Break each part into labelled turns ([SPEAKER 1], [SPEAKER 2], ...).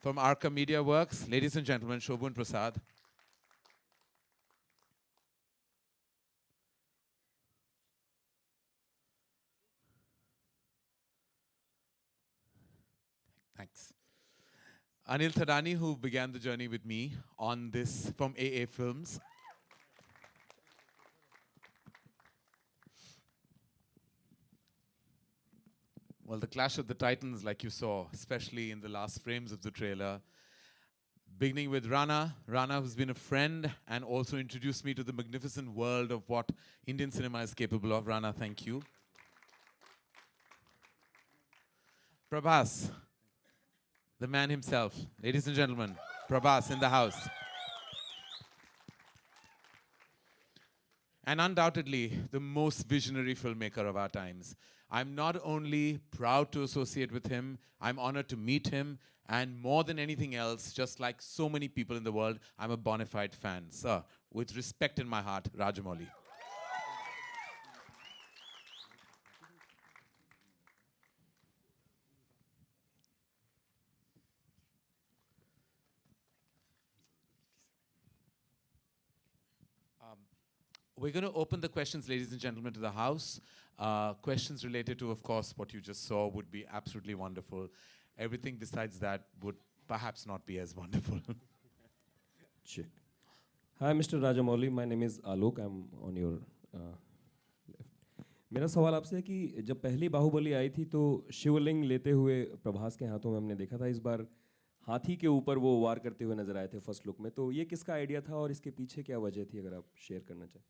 [SPEAKER 1] From Arca Media Works, ladies and gentlemen, Shobhu and Prasad. Thanks. Anil Thadani, who began the journey with me on this from AA Films. Well, the clash of the titans, like you saw, especially in the last frames of the trailer. Beginning with Rana. Rana, who's been a friend and also introduced me to the magnificent world of what Indian cinema is capable of. Rana, thank you. Prabhas, the man himself. Ladies and gentlemen, Prabhas in the house. And undoubtedly, the most visionary filmmaker of our times. I'm not only proud to associate with him, I'm honored to meet him, and more than anything else, just like so many people in the world, I'm a bona fide fan. Sir, with respect in my heart, Rajamouli. We're going to open the questions, ladies and gentlemen, to the house. Questions related to, of course, what you just saw would be absolutely wonderful. Everything besides that would perhaps not be as wonderful.
[SPEAKER 2] Check. Hi, Mr. Rajamouli. My name is Alok. I'm on your left. मेरा सवाल आपसे है कि जब पहली बाहुबली आई थी तो शिवलिंग लेते हुए प्रभास के हाथों में हमने देखा था. इस बार हाथी के ऊपर वो वार करते हुए नजर आए थे फर्स्ट लुक में. तो ये किसका आइडिया था और इसके पीछे क्या वजह थी, अगर आप शेयर करना चाहें.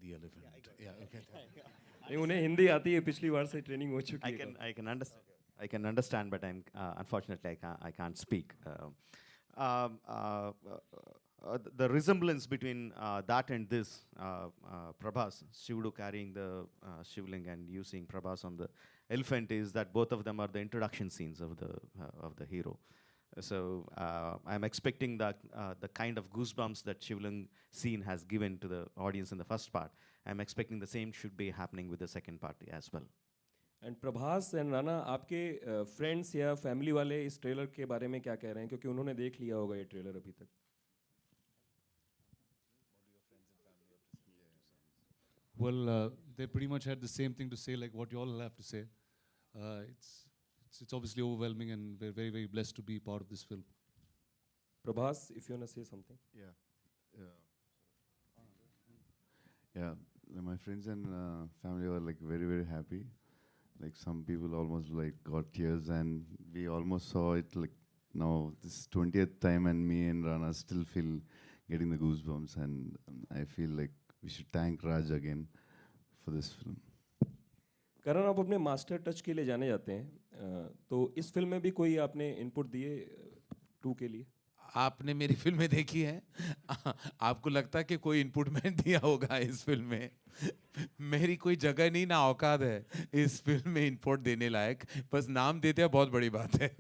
[SPEAKER 1] The elephant. Yeah, okay.
[SPEAKER 2] नहीं, उन्हें हिंदी आती है, पिछली बार से ट्रेनिंग हो चुकी है.
[SPEAKER 3] I can understand, but unfortunately I can't speak. The resemblance between that and this, Prabhas, Shivdu carrying the shivling and you seeing Prabhas on the elephant, is that both of them are the introduction scenes of the hero. So I'm expecting that the kind of goosebumps that Shivling scene has given to the audience in the first part, I'm expecting the same should be happening with the second part as well.
[SPEAKER 2] And Prabhas and Rana, आपके friends या family वाले इस trailer के बारे में क्या कह रहे हैं, क्योंकि उन्होंने देख लिया होगा ये ट्रेलर अभी तक.
[SPEAKER 4] Well, they pretty much had the same thing to say, like what you all have to say. It's obviously overwhelming, and we're very, very blessed to be part of this film.
[SPEAKER 2] Prabhas, if you want to say something.
[SPEAKER 5] Yeah, my friends and family were like very, very happy. Like some people almost like got tears, and we almost saw it like now this 20th time, and me and Rana still feel getting the goosebumps, and I feel like we should thank Raj again for this film.
[SPEAKER 2] करण, आप अपने master touch के लिए जाने जाते हैं, तो इस film में भी कोई आपने इनपुट दिए 2 के लिए?
[SPEAKER 1] आपने मेरी फिल्में देखी हैं. आपको लगता है कि कोई इनपुट मैंने दिया होगा इस फिल्म में? मेरी कोई जगह नहीं ना औकात है इस फिल्म में इनपुट देने लायक. बस नाम देते हैं, बहुत बड़ी बात है.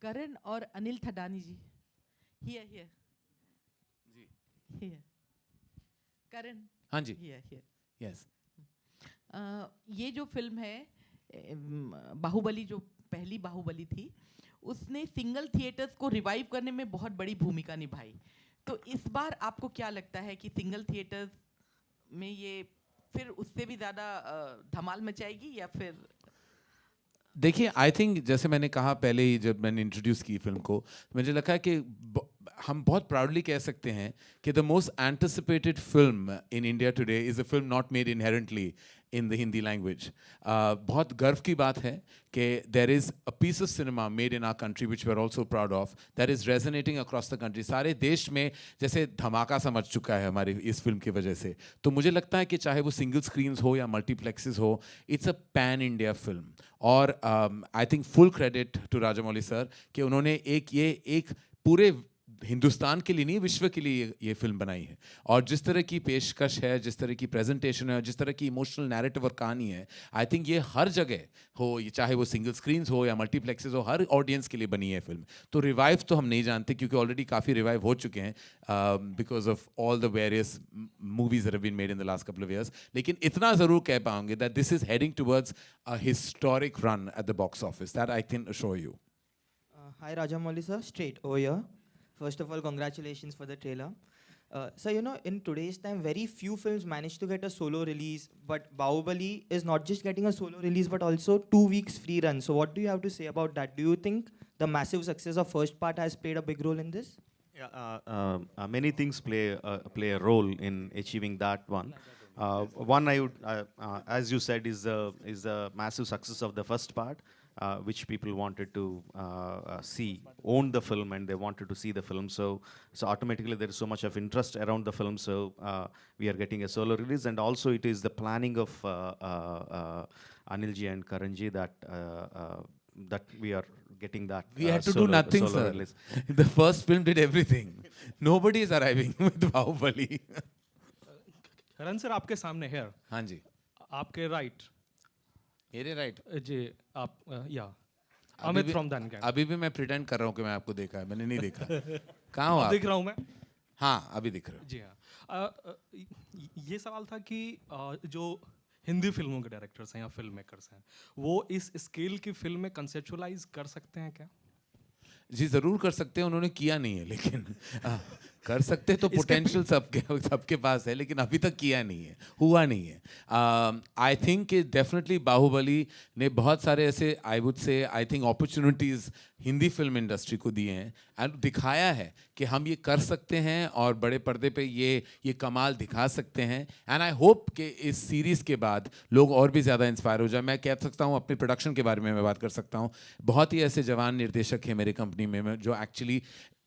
[SPEAKER 6] करण और अनिल थडानी जी, हियर हियर जी, हियर. करण,
[SPEAKER 1] हाँ जी,
[SPEAKER 6] हियर.
[SPEAKER 1] यस.
[SPEAKER 6] ये जो फिल्म है बाहुबली, जो पहली बाहुबली थी, उसने सिंगल थिएटर्स को रिवाइव करने में बहुत बड़ी भूमिका निभाई. तो इस बार आपको क्या लगता है कि सिंगल थिएटर्स में ये फिर उससे भी ज़्यादा धमाल मचाएगी या फिर?
[SPEAKER 1] देखिए, आई थिंक जैसे मैंने कहा पहले ही जब मैंने इंट्रोड्यूस की फिल्म को, मुझे लगा कि हम बहुत प्राउडली कह सकते हैं कि the most anticipated film in India today is a film not made inherently in the Hindi language. बहुत गर्व की बात है कि there is a piece of cinema made in our country which we are also proud of that is resonating across the country. सारे देश में जैसे धमाका समझ चुका है हमारी इस फिल्म की वजह से. तो मुझे लगता है कि चाहे वो सिंगल स्क्रीन्स हो या मल्टीप्लेक्सेस हो, it's a pan India film. और I think full credit to Rajamouli sir कि उन्होंने एक पूरे हिंदुस्तान के लिए नहीं, विश्व के लिए ये फिल्म बनाई है. और जिस तरह की पेशकश है, जिस तरह की प्रेजेंटेशन है, जिस तरह की इमोशनल नैरेटिव और कहानी है, आई थिंक ये हर जगह हो, ये चाहे वो सिंगल स्क्रीन्स हो या मल्टीप्लेक्सेस हो, हर ऑडियंस के लिए बनी है फिल्म. तो रिवाइव तो हम नहीं जानते क्योंकि ऑलरेडी काफ़ी रिवाइव हो चुके हैं because of all the various movies that have been made in the last couple of years. लेकिन इतना ज़रूर कह पाऊंगे that this is heading towards a historic run at the box office. That I can assure you.
[SPEAKER 7] Hi Rajamouli sir, straight over here. First of all, congratulations for the trailer. So in today's time, very few films manage to get a solo release, but Bahubali is not just getting a solo release, but also 2 weeks free run. So what do you have to say about that? Do you think the massive success of first part has played a big role in this?
[SPEAKER 3] Yeah, many things play a role in achieving that one. One I would, as you said, is the massive success of the first part, which people wanted to see, own the film, and they wanted to see the film. So automatically there is so much of interest around the film. So we are getting a solo release, and also it is the planning of Anilji and Karanji that we are getting that.
[SPEAKER 1] We had to do nothing,
[SPEAKER 3] solo
[SPEAKER 1] sir.
[SPEAKER 3] release.
[SPEAKER 1] The first film did everything. Nobody is arriving with Bahubali.
[SPEAKER 8] Karan sir आपके सामने है
[SPEAKER 1] हाँ जी,
[SPEAKER 8] आपके right
[SPEAKER 1] मेरे right.
[SPEAKER 8] जी आप या Amit from then gang
[SPEAKER 1] अभी भी मैं प्रिटेंड कर रहा हूँ कि मैं आपको देखा है, मैंने नहीं देखा. कहाँ हो आप?
[SPEAKER 8] दिख रहा हूँ मैं
[SPEAKER 1] हाँ, अभी दिख रहे हो.
[SPEAKER 8] जी हाँ ये सवाल था कि जो हिंदी फिल्मों के डायरेक्टर्स हैं या फिल्म मेकर्स हैं वो इस स्केल की फिल्म में कंसेप्चुअलाइज कर सकते हैं क्या?
[SPEAKER 1] जी ज़रूर कर सकते हैं, उन्होंने किया नहीं है, लेकिन कर सकते तो पोटेंशियल सबके पास है, लेकिन अभी तक किया नहीं है, हुआ नहीं है. आई थिंक डेफिनेटली बाहुबली ने बहुत सारे ऐसे I would say I think opportunities Hindi film industry को दिए हैं एंड दिखाया है कि हम ये कर सकते हैं और बड़े पर्दे पे ये कमाल दिखा सकते हैं. एंड आई होप कि इस सीरीज़ के बाद लोग और भी ज़्यादा इंस्पायर हो जाए. मैं कह सकता हूँ अपने प्रोडक्शन के बारे में मैं बात कर सकता हूँ. बहुत ही ऐसे जवान निर्देशक हैं मेरी कंपनी में जो एक्चुअली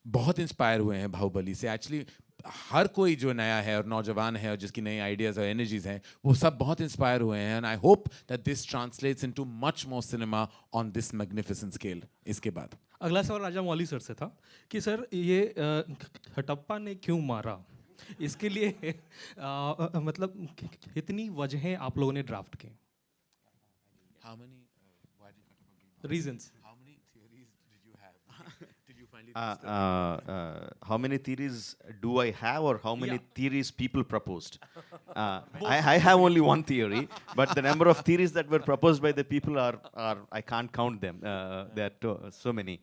[SPEAKER 1] बहुत इंस्पायर हुए हैं बाहुबली से. एक्चुअली हर कोई जो नया है और नौजवान है और जिसकी नई आइडियाज़ और एनर्जीज हैं वो सब बहुत इंस्पायर हुए हैं. And I hope that this translates into much more cinema on this magnificent scale. इसके बाद
[SPEAKER 8] अगला सवाल राजामौली सर से था कि सर ये हटप्पा ने क्यों मारा, इसके लिए मतलब कितनी वजहें आप लोगों ने ड्राफ्ट की, reasons?
[SPEAKER 3] How many theories do I have, or how many theories people proposed? I have only one theory, but the number of theories that were proposed by the people are I can't count them. There are so many.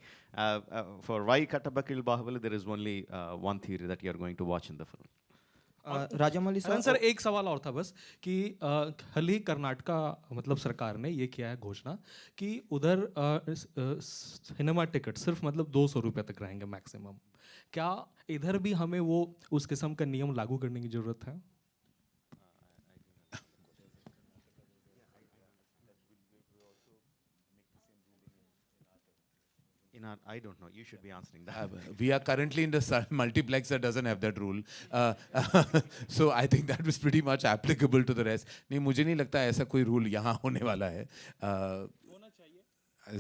[SPEAKER 3] For why Kattabakil Bahubali, there is only one theory that you are going to watch in the film.
[SPEAKER 7] Rajamouli sir,
[SPEAKER 8] sir एक सवाल और था बस कि हाल ही कर्नाटका मतलब सरकार ने ये किया है घोषणा कि उधर सिनेमा टिकट सिर्फ मतलब 200 रुपये तक रहेंगे मैक्सिमम. क्या इधर भी हमें वो उस किस्म का नियम लागू करने की ज़रूरत है?
[SPEAKER 3] I don't know. You should be answering that.
[SPEAKER 1] We are currently in the multiplex that doesn't have that rule. So I think that was pretty much applicable to the rest. नहीं, मुझे नहीं लगता ऐसा कोई रूल यहाँ होने वाला है.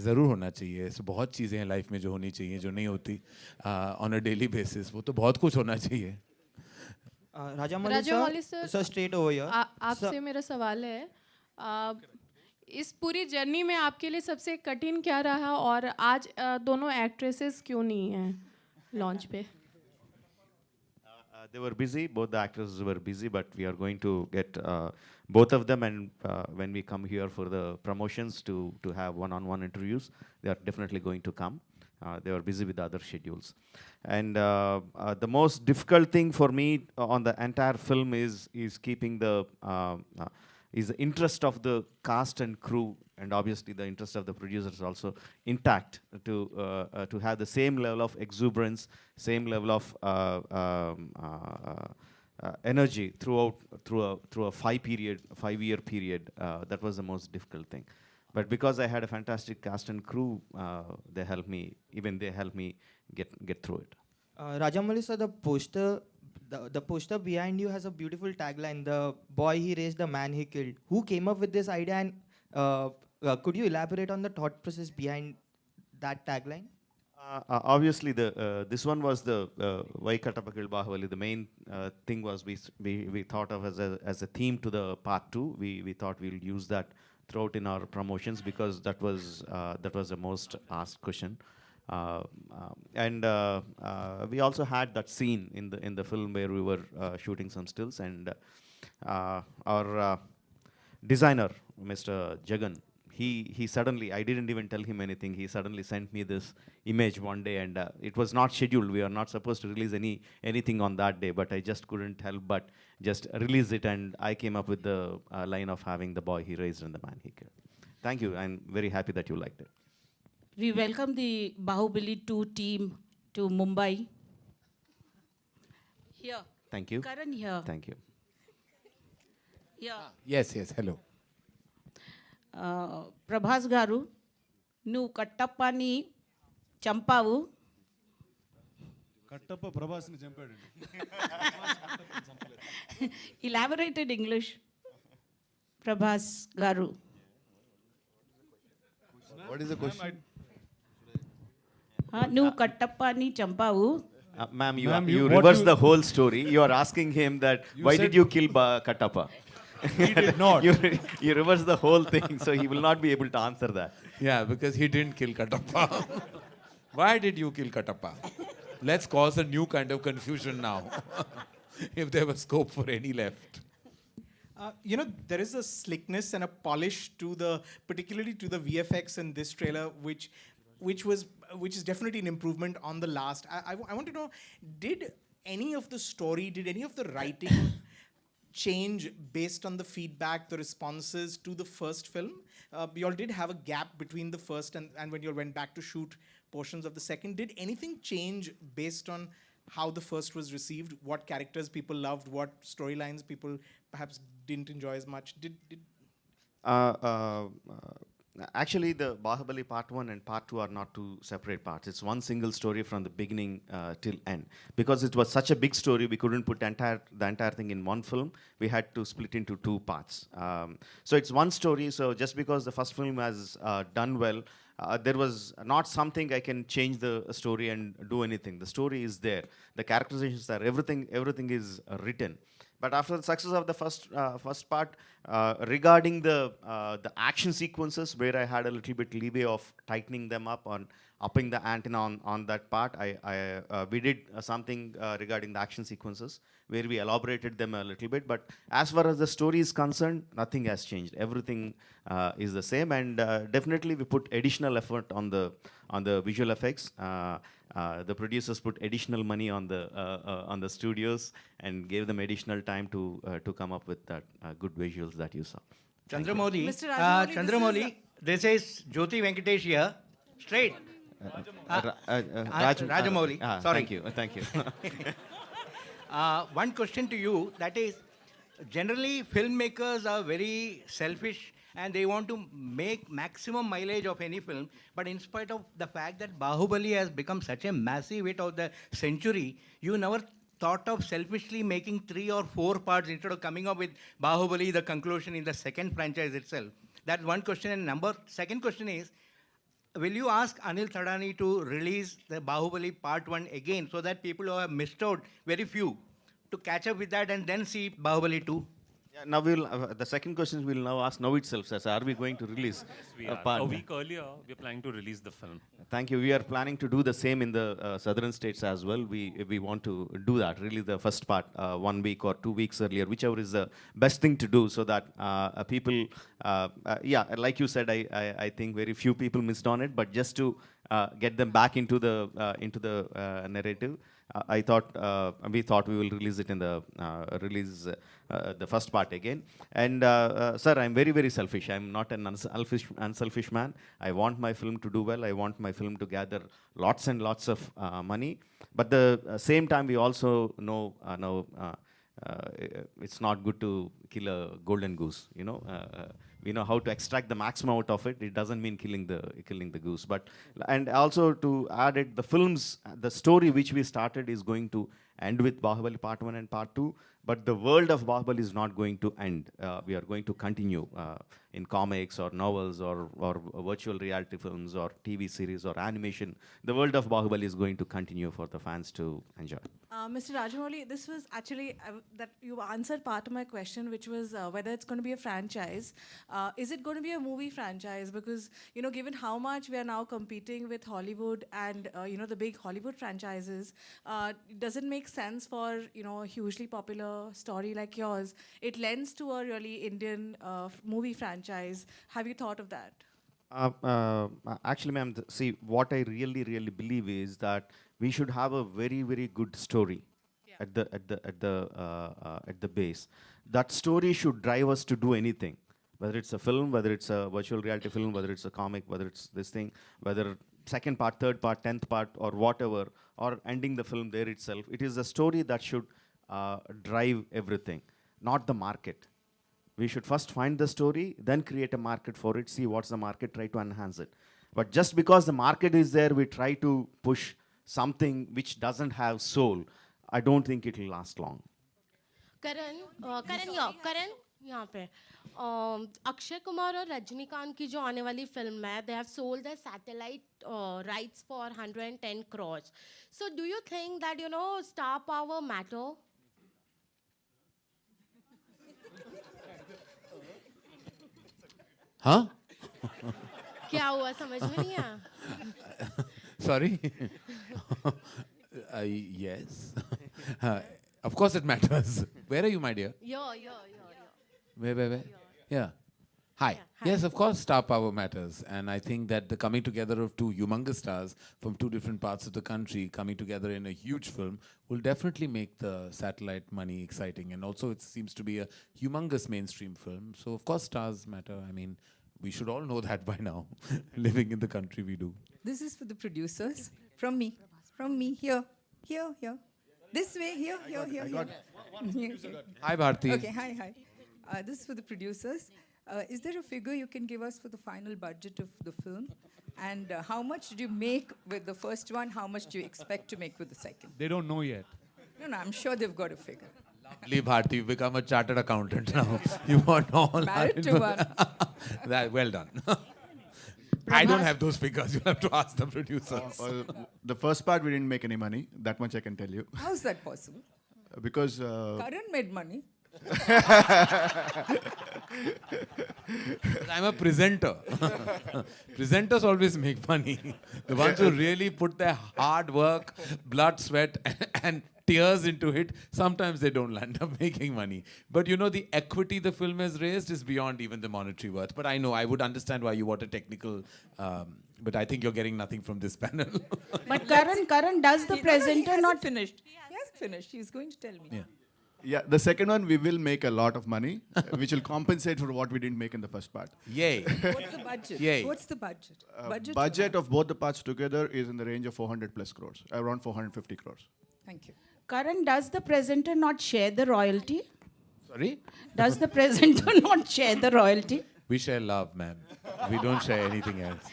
[SPEAKER 1] ज़रूर होना चाहिए. ऐसे बहुत चीज़ें हैं लाइफ में जो होनी चाहिए जो नहीं होती ऑन अ डेली बेसिस. वो तो बहुत कुछ होना चाहिए.
[SPEAKER 7] Rajamouli sir, straight over here.
[SPEAKER 9] आपसे मेरा सवाल है इस पूरी जर्नी में आपके लिए सबसे कठिन क्या रहा और आज दोनों एक्ट्रेसेस क्यों नहीं हैं लॉन्च पे?
[SPEAKER 3] They were busy. Both the actors were busy, but we are going to get both of them. And when we come here for the promotions to have one-on-one interviews, they are definitely going to come. They were busy with other schedules. And the most difficult thing for me on the entire film is keeping the interest of the cast and crew, and obviously the interest of the producers also intact to have the same level of exuberance, same level of energy through a 5-year period. That was the most difficult thing. But because I had a fantastic cast and crew, they helped me get through it.
[SPEAKER 7] Rajamouli sir, the poster behind you has a beautiful tagline: "The boy he raised, the man he killed." Who came up with this idea, and could you elaborate on the thought process behind that tagline?
[SPEAKER 3] Obviously, this one was the why Kattabakil Bahubali. The main thing was we thought of as a theme to the part 2. We thought we'll use that throughout in our promotions because that was the most asked question. And we also had that scene in the film where we were shooting some stills, and our designer, Mr. Jagan, he suddenly, I didn't even tell him anything. He suddenly sent me this image one day, and it was not scheduled. We are not supposed to release anything on that day, but I just couldn't help but just release it, and I came up with the line of having the boy he raised and the man he killed. Thank you. I'm very happy that you liked it.
[SPEAKER 10] We welcome the Bahubali 2 team to Mumbai. Here.
[SPEAKER 3] Thank you.
[SPEAKER 10] Karan here.
[SPEAKER 3] Thank you.
[SPEAKER 10] Here.
[SPEAKER 1] Yes, hello.
[SPEAKER 10] Prabhas garu, nu kattappani champavu.
[SPEAKER 4] Kattappa Prabhas ni champadu.
[SPEAKER 10] Elaborated English. Prabhas garu.
[SPEAKER 5] What is the question?
[SPEAKER 10] Nu kattappani champavu.
[SPEAKER 3] Ma'am,
[SPEAKER 4] Ma'am,
[SPEAKER 3] you
[SPEAKER 4] what
[SPEAKER 3] reversed
[SPEAKER 4] you-
[SPEAKER 3] the whole story. You are asking him that, why did
[SPEAKER 4] said-
[SPEAKER 3] you kill Kattappa?
[SPEAKER 4] He did not.
[SPEAKER 3] You reversed the whole thing, so he will not be able to answer that.
[SPEAKER 1] Yeah, because he didn't kill Kattappa. Why did you kill Kattappa? Let's cause a new kind of confusion now. If there was scope for any left.
[SPEAKER 11] There is a slickness and a polish to particularly to the VFX in this trailer, which is definitely an improvement on the last. I want to know, did any of the story, did any of the writing change based on the feedback, the responses to the first film? You all did have a gap between the first and when you all went back to shoot portions of the second. Did anything change based on how the first was received? What characters people loved? What storylines people perhaps didn't enjoy as much?
[SPEAKER 3] Actually, the Bahubali Part 1 and Part 2 are not two separate parts. It's one single story from the beginning till end. Because it was such a big story, we couldn't put the entire thing in one film. We had to split into two parts. So it's one story. So just because the first film has done well, there was not something I can change the story and do anything. The story is there. The characterizations are everything is written. But after the success of the first part, regarding the action sequences, where I had a little bit leeway of tightening them up on upping the antenna on that part, we did something regarding the action sequences, where we elaborated them a little bit. But as far as the story is concerned, nothing has changed. Everything is the same, and definitely we put additional effort on the visual effects. The producers put additional money on the studios and gave them additional time to come up with that good visuals that you saw.
[SPEAKER 12] Chandramouli,
[SPEAKER 13] Mr. Rajamouli,
[SPEAKER 12] Chandramouli, this is Jyoti Venkatesh here. Straight. Rajamouli, sorry.
[SPEAKER 3] Thank you.
[SPEAKER 12] One question to you, that is, generally filmmakers are very selfish and they want to make maximum mileage of any film. But in spite of the fact that Bahubali has become such a massive hit of the century, you never thought of selfishly making 3 or 4 parts instead of coming up with Bahubali, the conclusion in the second franchise itself. That's one question. And second question is, will you ask Anil Thadani to release the Bahubali Part 1 again so that people who have missed out, very few, to catch up with that and then see Bahubali 2?
[SPEAKER 3] Yeah, now the second question we'll now ask now itself, sir. Are we going to release part?
[SPEAKER 14] A week earlier, we're planning to release the film.
[SPEAKER 3] Thank you. We are planning to do the same in the southern states as well. We want to do that, release the first part 1 week or 2 weeks earlier, whichever is the best thing to do, so that people, like you said, I think very few people missed on it, but just to get them back into the narrative. We thought we will release it in the first part again. And sir, I'm very, very selfish. I'm not an unselfish man. I want my film to do well. I want my film to gather lots and lots of money. But the same time, we also know it's not good to kill a golden goose. We know how to extract the maximum out of it. It doesn't mean killing the goose. And also to add it, the story which we started is going to end with Bahubali Part 1 and Part 2. But the world of Bahubali is not going to end. We are going to continue in comics or novels or virtual reality films or TV series or animation. The world of Bahubali is going to continue for the fans to enjoy.
[SPEAKER 13] Mr. Rajamouli, this was actually that you answered part of my question, which was whether it's going to be a franchise. Is it going to be a movie franchise? Because, given how much we are now competing with Hollywood and, the big Hollywood franchises, does it make sense for, a hugely popular story like yours? It lends to a really Indian movie franchise. franchise? Have you thought of that?
[SPEAKER 3] Actually, ma'am, see, what I really, really believe is that we should have a very, very good story at the base. That story should drive us to do anything, whether it's a film, whether it's a virtual reality film, whether it's a comic, whether it's this thing, whether second part, third part, 10th part, or whatever, or ending the film there itself. It is the story that should drive everything, not the market. We should first find the story, then create a market for it, see what's the market, try to enhance it. But just because the market is there, we try to push something which doesn't have soul. I don't think it will last long.
[SPEAKER 15] करण यहाँ पे अक्षय कुमार और रजनीकांत की जो आने वाली film है they have sold their satellite rights for 110 crores. So do you think that star power matter?
[SPEAKER 1] Huh?
[SPEAKER 15] क्या हुआ समझ में नहीं आया?
[SPEAKER 1] Sorry. Yes. Of course it matters. Where are you, my dear? Where? Yeah. Hi. Yes, of course star power matters. And I think that the coming together of two humongous stars from two different parts of the country coming together in a huge film will definitely make the satellite money exciting. And also it seems to be a humongous mainstream film. So of course stars matter. I mean, we should all know that by now, living in the country we do.
[SPEAKER 16] This is for the producers. From me. Here. This way, here.
[SPEAKER 1] Hi, Bharti.
[SPEAKER 16] Okay, hi. This is for the producers. Is there a figure you can give us for the final budget of the film? And how much did you make with the first one? How much do you expect to make with the second?
[SPEAKER 4] They don't know yet.
[SPEAKER 16] No, I'm sure they've got a figure.
[SPEAKER 1] Lovely, Bharti. You've become a chartered accountant now. You want all
[SPEAKER 16] Married to one.
[SPEAKER 1] Well done. I don't have those figures. You'll have to ask the producers.
[SPEAKER 17] The first part, we didn't make any money. That much I can tell you.
[SPEAKER 16] How's that possible?
[SPEAKER 17] Because...
[SPEAKER 16] Karan made money.
[SPEAKER 1] I'm a presenter. Presenters always make money. The ones who really put their hard work, blood, sweat, and tears into it, sometimes they don't land up making money. But the equity the film has raised is beyond even the monetary worth. But I know, I would understand why you want a technical... but I think you're getting nothing from this panel.
[SPEAKER 10] But Karan, does the presenter not...
[SPEAKER 16] finished? He hasn't finished. He's going to tell me.
[SPEAKER 17] Yeah, the second one, we will make a lot of money, which will compensate for what we didn't make in the first part.
[SPEAKER 1] Yay.
[SPEAKER 16] What's the budget?
[SPEAKER 1] Yay.
[SPEAKER 16] What's the budget?
[SPEAKER 17] Budget of both the parts together is in the range of 400 plus crores, around 450 crores.
[SPEAKER 16] Thank you.
[SPEAKER 10] Karan, does the presenter not share the royalty?
[SPEAKER 1] Sorry?
[SPEAKER 10] Does the presenter not share the royalty?
[SPEAKER 1] We share love, ma'am. We don't share anything else.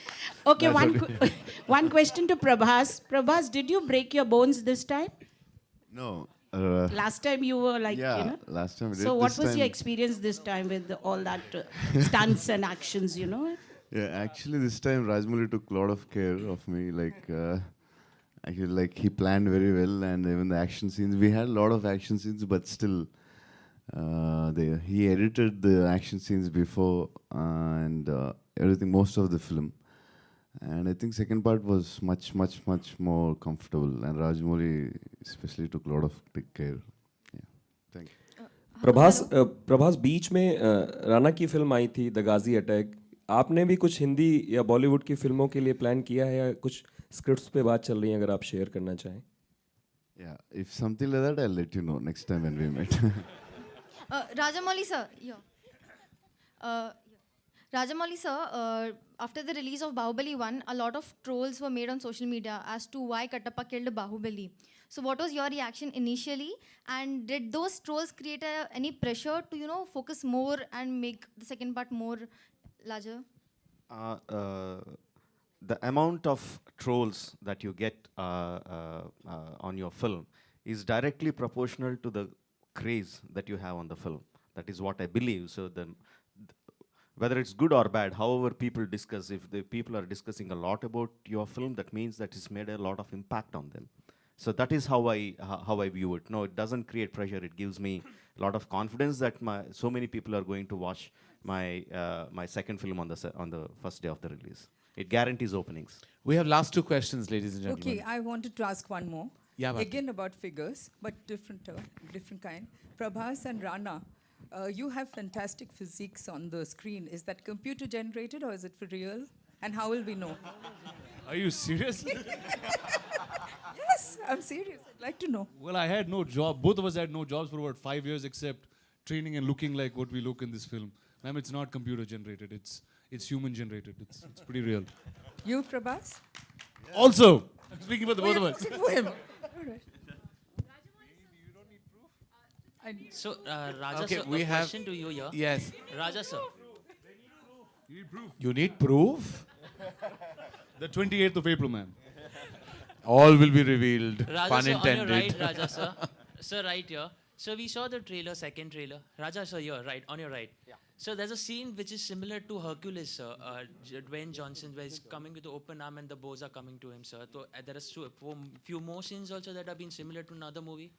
[SPEAKER 10] Okay, one question to Prabhas. Prabhas, did you break your bones this time?
[SPEAKER 5] No.
[SPEAKER 10] Last time you were like,
[SPEAKER 5] last time we did.
[SPEAKER 10] So what was your experience this time with all that stunts and actions,
[SPEAKER 5] Yeah, actually this time Rajamouli took a lot of care of me. Actually, he planned very well, and even the action scenes. We had a lot of action scenes, but still, he edited the action scenes before and everything, most of the film. And I think second part was much more comfortable, and Rajamouli especially took a lot of big care. Yeah, thank you.
[SPEAKER 2] Prabhas बीच में राणा की film आई थी the Ghazi attack. आपने भी कुछ हिंदी या बॉलीवुड की फिल्मों के लिए प्लान किया है या कुछ स्क्रिप्ट्स पे बात चल रही है, अगर आप शेयर करना चाहें?
[SPEAKER 5] Yeah, if something like that, I'll let you know next time when we meet.
[SPEAKER 18] Rajamouli sir, Rajamouli sir, after the release of Bahubali 1, a lot of trolls were made on social media as to why Kattappa killed Bahubali. So what was your reaction initially, and did those trolls create any pressure to focus more and make the second part more larger?
[SPEAKER 3] The amount of trolls that you get on your film is directly proportional to the craze that you have on the film. That is what I believe. So whether it's good or bad, however people discuss, if the people are discussing a lot about your film, that means that it's made a lot of impact on them. So that is how I view it. No, it doesn't create pressure. It gives me a lot of confidence that so many people are going to watch my second film on the first day of the release. It guarantees openings.
[SPEAKER 1] We have last two questions, ladies and gentlemen.
[SPEAKER 16] Okay, I wanted to ask one more.
[SPEAKER 1] Yeah,
[SPEAKER 16] again about figures, but different kind. Prabhas and Rana, You have fantastic physiques on the screen. Is that computer generated or is it for real? And how will we know?
[SPEAKER 4] Are you serious?
[SPEAKER 16] Yes, I'm serious. I'd like to know.
[SPEAKER 4] Well, I had no job. Both of us had no jobs for about 5 years except training and looking like what we look in this film. Ma'am, it's not computer generated. It's human generated. It's pretty real.
[SPEAKER 16] You, Prabhas?
[SPEAKER 4] Also, I'm speaking for the both of us.
[SPEAKER 16] For him. All right.
[SPEAKER 19] So, Raja
[SPEAKER 1] Okay,
[SPEAKER 19] sir,
[SPEAKER 1] we
[SPEAKER 19] a
[SPEAKER 1] have-
[SPEAKER 19] question to you here.
[SPEAKER 1] Yes.
[SPEAKER 19] Raja sir.
[SPEAKER 1] You need proof?
[SPEAKER 4] The 28th of April, ma'am.
[SPEAKER 1] All will be revealed.
[SPEAKER 19] Raja
[SPEAKER 1] Pun
[SPEAKER 19] sir,
[SPEAKER 1] intended.
[SPEAKER 19] on your right, Raja sir. Sir, right here. So we saw the trailer, second trailer. Raja sir, here, right, on your right. Yeah. So there's a scene which is similar to Hercules, sir. Dwayne Johnson, where he's coming with the open arm and the bows are coming to him, sir. So there are few more scenes also that have been similar to another movie.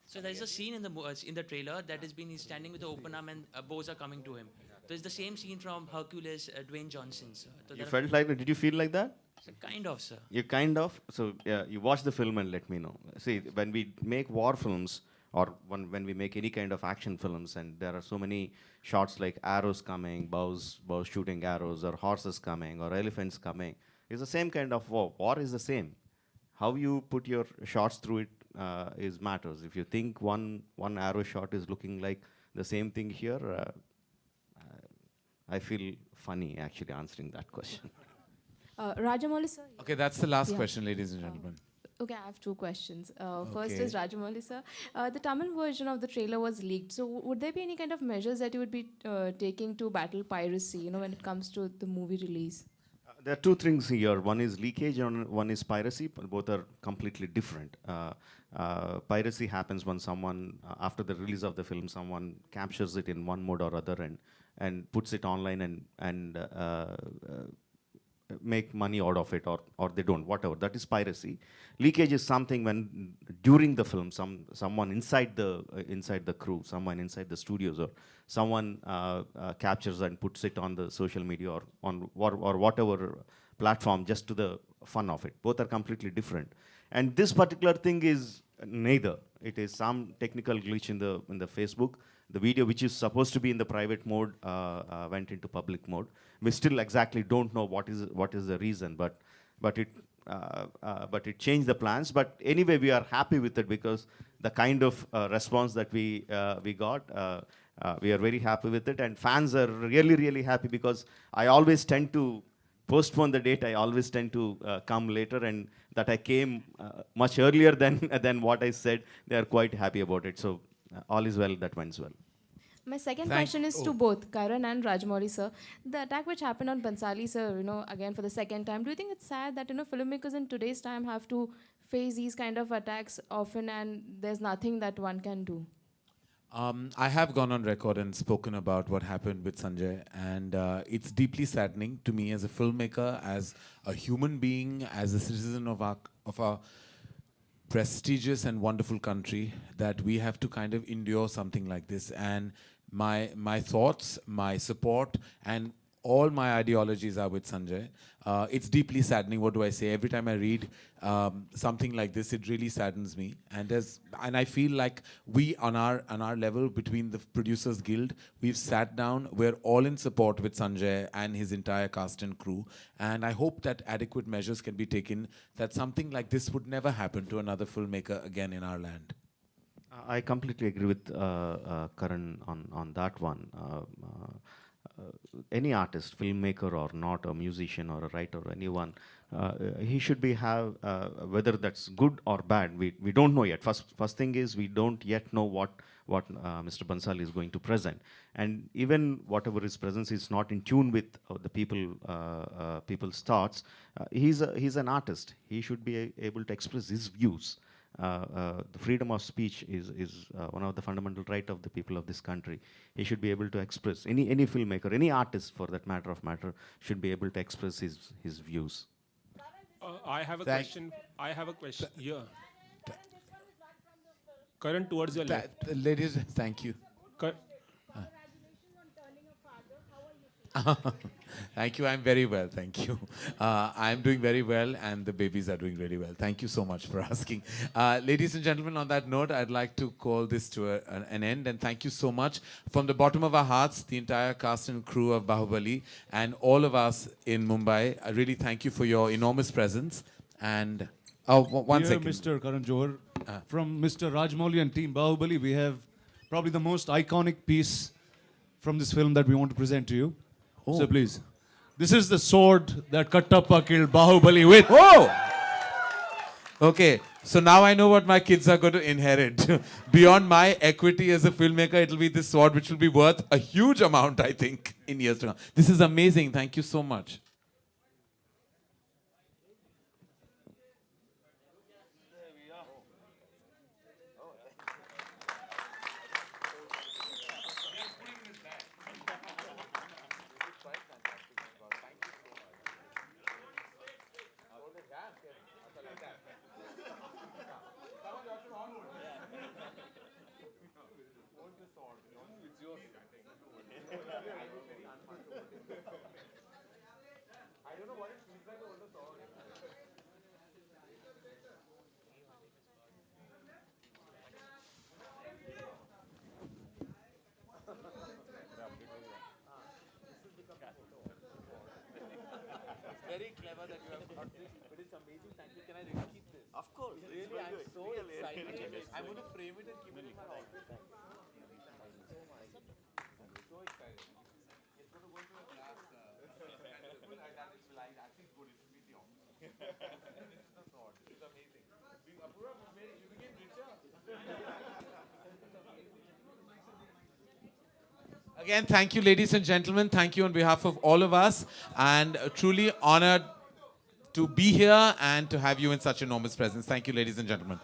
[SPEAKER 19] So there's a scene in the trailer that has been he's standing with the open arm and bows are coming to him. So it's the same scene from Hercules, Dwayne Johnson, sir. So
[SPEAKER 3] You felt like that? Did you feel like that?
[SPEAKER 19] So kind of, sir.
[SPEAKER 3] You kind of. So yeah, you watch the film and let me know. See, when we make war films or when we make any kind of action films, and there are so many shots like arrows coming, bows shooting arrows, or horses coming, or elephants coming, it's the same kind of war. War is the same. How you put your shots through it is matters. If you think one arrow shot is looking like the same thing here, I feel funny actually answering that question.
[SPEAKER 13] Rajamouli sir.
[SPEAKER 1] Okay, that's the last
[SPEAKER 13] Yeah.
[SPEAKER 1] question, ladies and gentlemen.
[SPEAKER 13] Okay, I have two questions. First
[SPEAKER 1] Okay.
[SPEAKER 13] is Rajamouli sir. The Tamil version of the trailer was leaked. So would there be any kind of measures that you would be taking to battle piracy, when it comes to the movie release?
[SPEAKER 3] There are two things here. One is leakage and one is piracy. But both are completely different. Piracy happens when someone, after the release of the film, someone captures it in one mode or other and puts it online and make money out of it, or they don't, whatever. That is piracy. Leakage is something when during the film, someone inside the crew, someone inside the studios, or someone captures and puts it on the social media or on or whatever platform just to the fun of it. Both are completely different. And this particular thing is neither. It is some technical glitch in the Facebook. The video, which is supposed to be in the private mode, went into public mode. We still exactly don't know what is the reason, but it changed the plans. But anyway, we are happy with it because the kind of response that we got, we are very happy with it, and fans are really happy because I always tend to postpone the date. I always tend to come later, and that I came much earlier than what I said. They are quite happy about it. So all is well that went well.
[SPEAKER 13] My second question is to both Karan and Rajamouli sir. The attack which happened on Bansali sir, again for the second time, do you think it's sad that filmmakers in today's time have to face these kind of attacks often and there's nothing that one can do?
[SPEAKER 1] I have gone on record and spoken about what happened with Sanjay, and it's deeply saddening to me as a filmmaker, as a human being, as a citizen of our prestigious and wonderful country, that we have to kind of endure something like this. And my thoughts, my support, and all my ideologies are with Sanjay. It's deeply saddening. What do I say? Every time I read something like this, it really saddens me. And I feel like we on our level between the Producers Guild, we've sat down. We're all in support with Sanjay and his entire cast and crew. And I hope that adequate measures can be taken that something like this would never happen to another filmmaker again in our land.
[SPEAKER 3] I completely agree with Karan on that one. Any artist, filmmaker or not, a musician or a writer, anyone, he should be whether that's good or bad. We don't know yet. First thing is we don't yet know what Mr. Bansali is going to present, and even whatever his presence is not in tune with the people's thoughts. He's an artist. He should be able to express his views. The freedom of speech is one of the fundamental rights of the people of this country. He should be able to express, any filmmaker, any artist for that matter should be able to express his views.
[SPEAKER 20] I have a question. I have a question here. Karan, towards your left.
[SPEAKER 1] Ladies, thank you. Thank you. I'm very well. Thank you. I'm doing very well, and the babies are doing really well. Thank you so much for asking. Ladies and gentlemen, on that note, I'd like to call this to an end, and thank you so much from the bottom of our hearts, the entire cast and crew of Bahubali, and all of us in Mumbai. I really thank you for your enormous presence. And one
[SPEAKER 4] Dear
[SPEAKER 1] second.
[SPEAKER 4] Mr. Karan Johar, from Mr. Rajamouli and team Bahubali, we have probably the most iconic piece from this film that we want to present to you. So please. This is the sword that Kattappa killed Bahubali with.
[SPEAKER 1] Oh! Okay, so now I know what my kids are going to inherit. Beyond my equity as a filmmaker, it'll be this sword which will be worth a huge amount, I think, in years to come. This is amazing. Thank you so much. Very clever that you have got this, but it's amazing. Thank you. Can I really keep this? Of course. Really, I'm so excited. I'm going to frame it and keep it in my office. Thank you. I'm so excited. It's going to go into a glass canvas. That is like actually good. It will be the office. This is the sword. This is amazing. Apurva, you became richer. Again, thank you, ladies and gentlemen. Thank you on behalf of all of us, and truly honored to be here and to have you in such enormous presence. Thank you, ladies and gentlemen.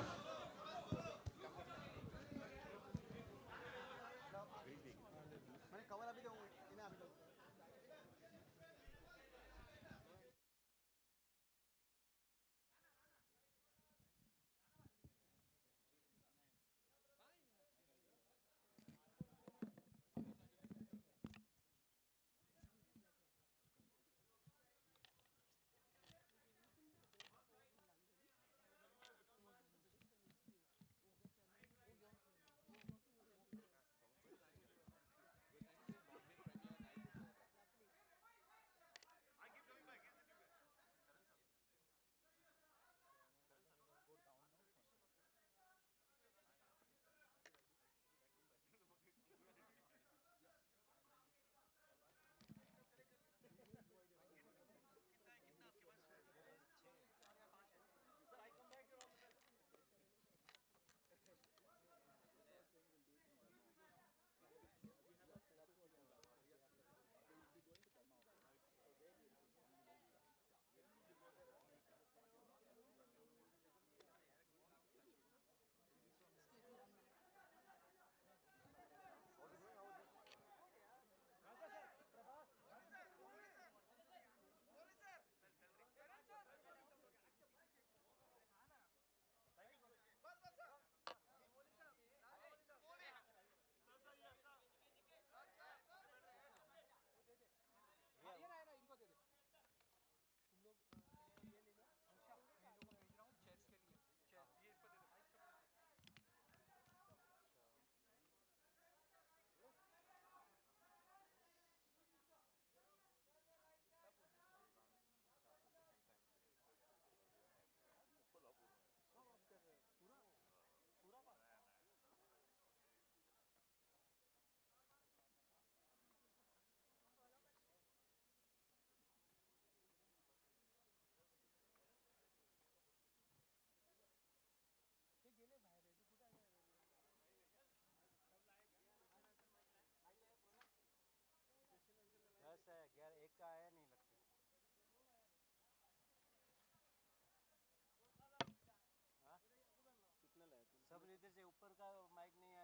[SPEAKER 21] सब इधर से ऊपर का mic नहीं